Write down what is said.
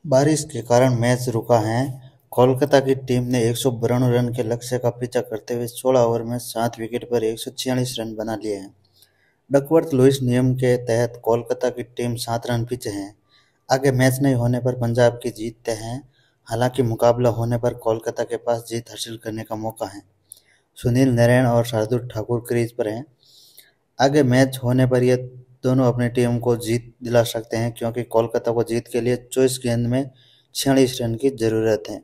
बारिश के कारण मैच रुका है। कोलकाता की टीम ने 192 रन के लक्ष्य का पीछा करते हुए 16 ओवर में 7 विकेट पर 146 रन बना लिए हैं। डकवर्थ-लुईस नियम के तहत कोलकाता की टीम 7 रन पीछे है। आगे मैच नहीं होने पर पंजाब की जीत तय है। हालांकि मुकाबला होने पर कोलकाता के पास जीत हासिल करने का मौका है। सुनील नारायण और शार्दुल ठाकुर क्रीज पर हैं। आगे मैच होने पर ये दोनों अपनी टीम को जीत दिला सकते हैं, क्योंकि कोलकाता को जीत के लिए 24 गेंद में 46 रन की जरूरत है।